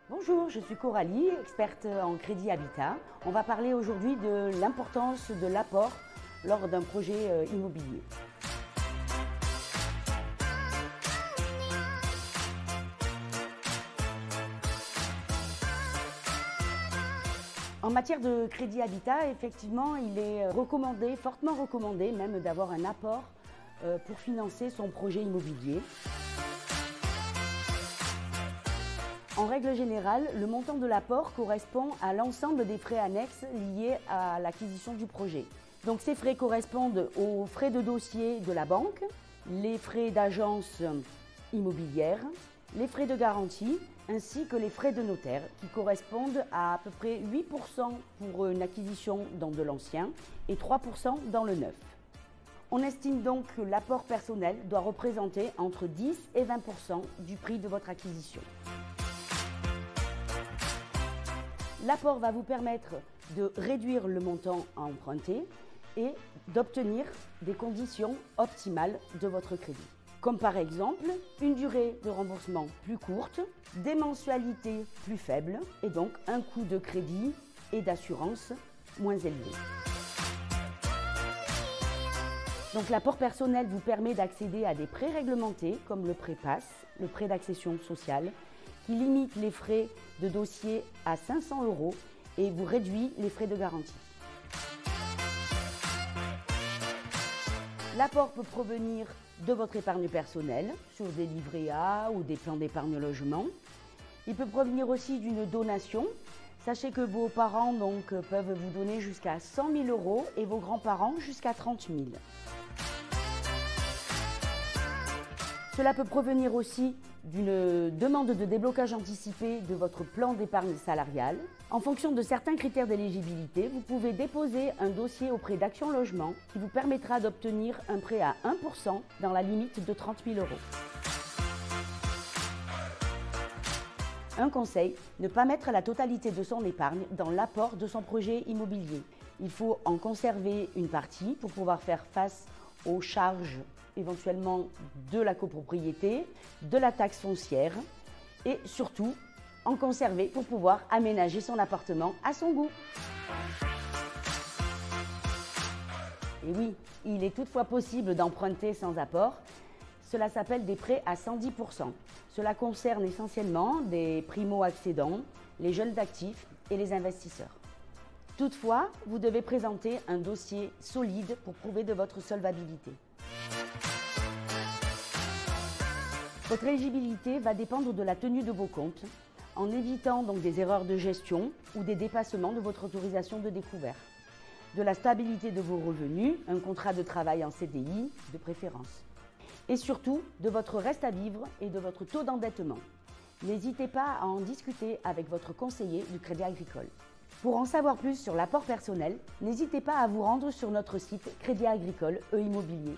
Bonjour, je suis Coralie, experte en crédit habitat. On va parler aujourd'hui de l'importance de l'apport lors d'un projet immobilier. En matière de crédit habitat, effectivement, il est recommandé, fortement recommandé même, d'avoir un apport pour financer son projet immobilier. En règle générale, le montant de l'apport correspond à l'ensemble des frais annexes liés à l'acquisition du projet. Donc ces frais correspondent aux frais de dossier de la banque, les frais d'agence immobilière, les frais de garantie ainsi que les frais de notaire qui correspondent à peu près 8% pour une acquisition dans de l'ancien et 3% dans le neuf. On estime donc que l'apport personnel doit représenter entre 10 et 20% du prix de votre acquisition. L'apport va vous permettre de réduire le montant à emprunter et d'obtenir des conditions optimales de votre crédit. Comme par exemple une durée de remboursement plus courte, des mensualités plus faibles et donc un coût de crédit et d'assurance moins élevé. Donc l'apport personnel vous permet d'accéder à des prêts réglementés comme le prêt PASS, le prêt d'accession sociale, qui limite les frais de dossier à 500 € et vous réduit les frais de garantie. L'apport peut provenir de votre épargne personnelle sur des livrets A ou des plans d'épargne logement. Il peut provenir aussi d'une donation. Sachez que vos parents peuvent vous donner jusqu'à 100 000 € et vos grands-parents jusqu'à 30 000 €. Cela peut provenir aussi d'une demande de déblocage anticipé de votre plan d'épargne salariale. En fonction de certains critères d'éligibilité, vous pouvez déposer un dossier auprès d'Action Logement qui vous permettra d'obtenir un prêt à 1% dans la limite de 30 000 €. Un conseil, ne pas mettre la totalité de son épargne dans l'apport de son projet immobilier. Il faut en conserver une partie pour pouvoir faire face aux charges éventuellement de la copropriété, de la taxe foncière et surtout en conserver pour pouvoir aménager son appartement à son goût. Et oui, il est toutefois possible d'emprunter sans apport. Cela s'appelle des prêts à 110%. Cela concerne essentiellement des primo-accédants, les jeunes actifs et les investisseurs. Toutefois, vous devez présenter un dossier solide pour prouver de votre solvabilité. Votre éligibilité va dépendre de la tenue de vos comptes, en évitant donc des erreurs de gestion ou des dépassements de votre autorisation de découvert, de la stabilité de vos revenus, un contrat de travail en CDI de préférence, et surtout de votre reste à vivre et de votre taux d'endettement. N'hésitez pas à en discuter avec votre conseiller du Crédit Agricole. Pour en savoir plus sur l'apport personnel, n'hésitez pas à vous rendre sur notre site Crédit Agricole Immobilier.